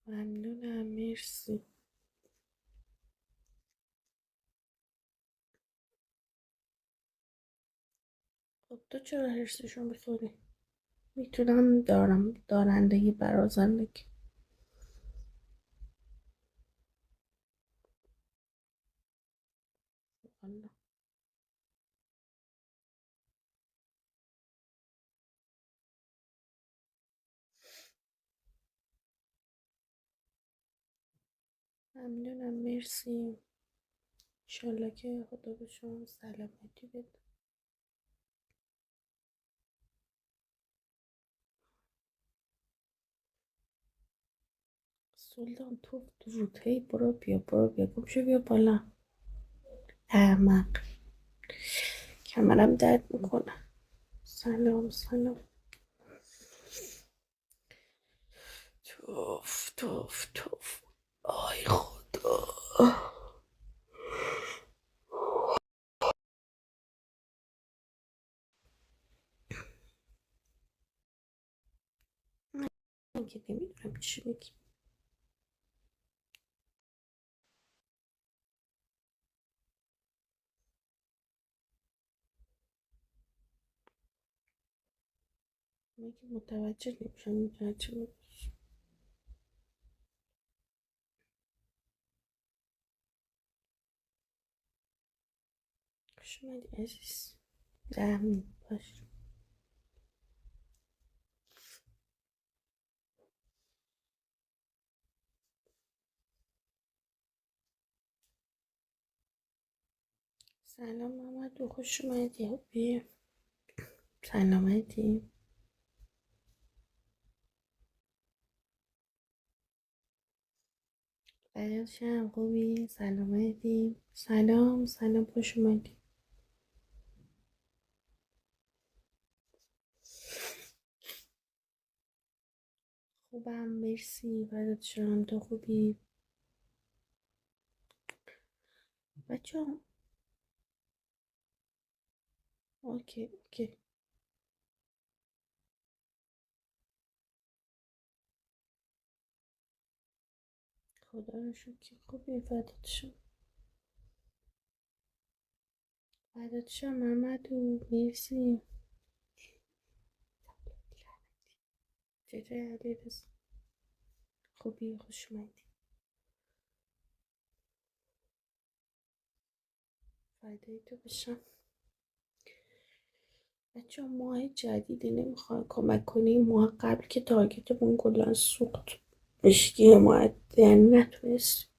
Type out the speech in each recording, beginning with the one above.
ممنونم، مرسی. خب تو چرا هرسشو میخوری؟ میتونم دارندگی برازندگی. والا ممنونم، مرسی. انشالله که خدا به شما سلامتی بده. سلطان توف درود، هی برو بیا گم شو، بیا بالا. احمق. کمرم درد میکنه. سلام. توف. آی خدا. من که نمیدونم چی میگی. من که متوجه نمیشم میدونم چی میگی. خوش اومدی عزیز. زمین باش. سلام محمد، خوش اومدی. خوبی؟ سلامتی؟ شم خوبی؟ سلامتی؟ سلام خوش اومدی. خوبم مرسی، بدت شم، تو خوبی؟ بچه. اوکی. خدا رو شکر خوبی، بدت شم محمد، مرسی. چطوری علیرضا؟ خوبی؟ خوش اومدی. فدای تو بشم. بچه ماه جدیدی نمیخواد کمک کنی؟ ماه قبل که تارگتمون کلا سوخت، هیچکی حمایت یعنی نتونست.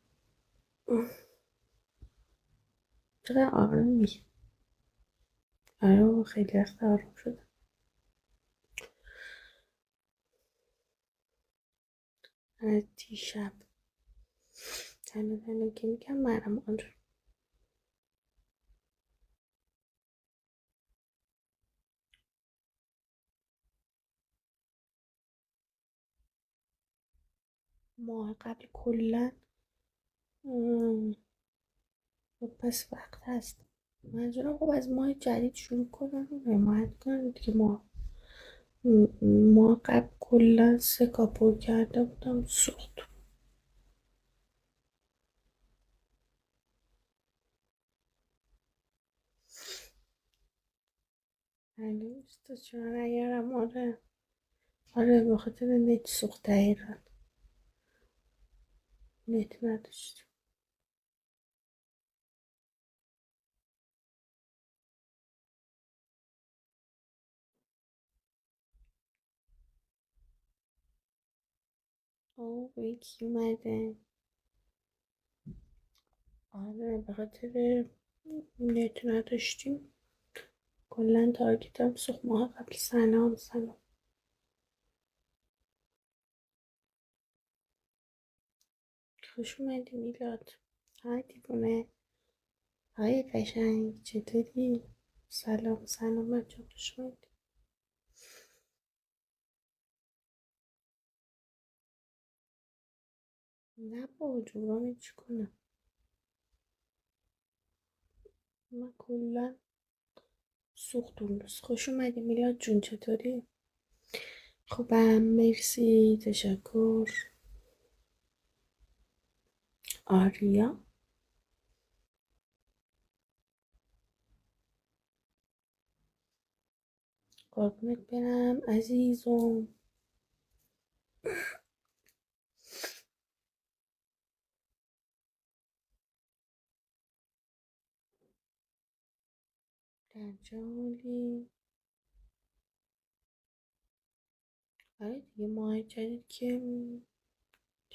چقدر آرومی. آره خیلی وقت آروم شده. از دیشب تنها که میگم منم آره. ماه قبل کلا پس وقت هست. منظورم خب از ماه جدید شروع کنن حمایت کنن دیگه. ماه قبل کلا سه کاپو کرده بودم سوخت. نیست چرا نیارم. آره به خاطر نت سوخت دقیقا. نت نداشت. اوه یکی اومده. آره به خاطر نت نداشتیم کلا تارگیتم سوخت ماه قبل. سلام. خوش اومدی میلاد. های دیوونه. های قشنگ چطوری؟ سلام بچه، خوش اومدی. نه با جورا چی کنم. من کلا سوخت اون روز. خوش اومدی میلاد جون، چطوری؟ خوبم مرسی، تشکر. آریا قربونت برم عزیزم. در جالی. آره دیگه ماه جدید که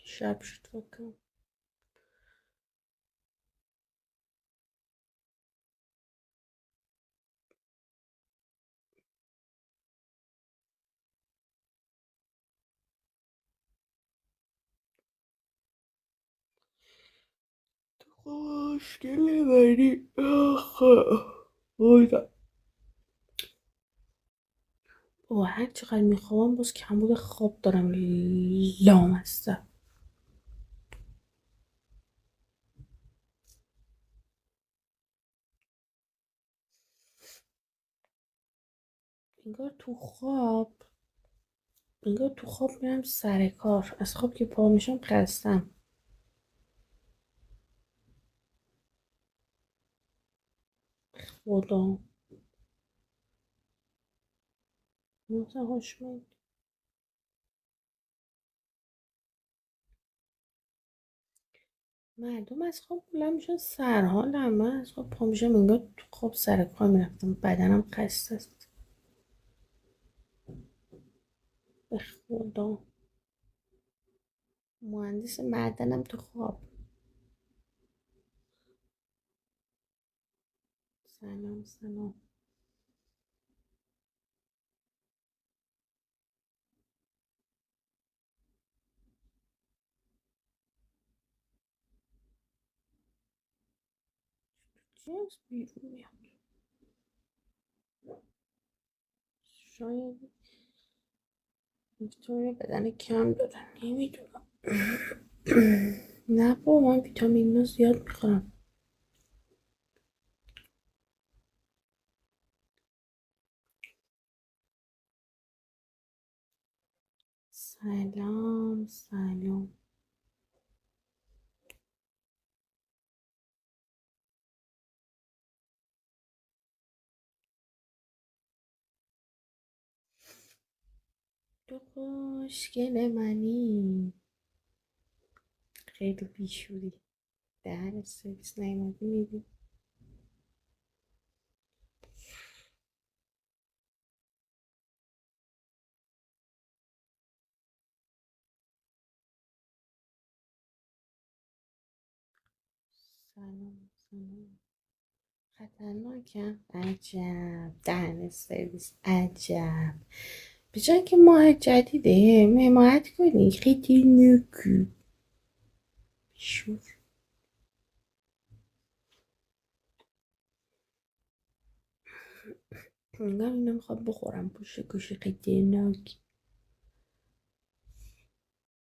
شب شد بکن. تو خوشگله ولی آخه بایدم بابا هر چقدر میخوام باز کمبود خواب دارم لام هستم. انگار تو خواب میرم سر کار، از خواب که پا میشم خستم. خدا مثلا هوشمند مردم از خواب بلند میشن سرحالم، من از خواب پا میشم انگار تو خواب سر کار میرفتم، بدنم خسته است. به خدا مهندس معدنم تو خواب. سلام سلام. چی از بیرون میاد؟ شاید ویکتوریا بدن کم داره، نمیدونم. نه با من ویتامین زیاد میخورم. سلام سلام. تو خوشگل منی. خیلی بیشوری. دهن سرویس نیومدی میبین. سلام سلام. خطرناکم. عجب دهن سرویس عجب. به جای که ماه جدیده حمایت کنی خیلی نکو شور. انگار اینو میخواد بخورم پوشه کشه خیلی نک.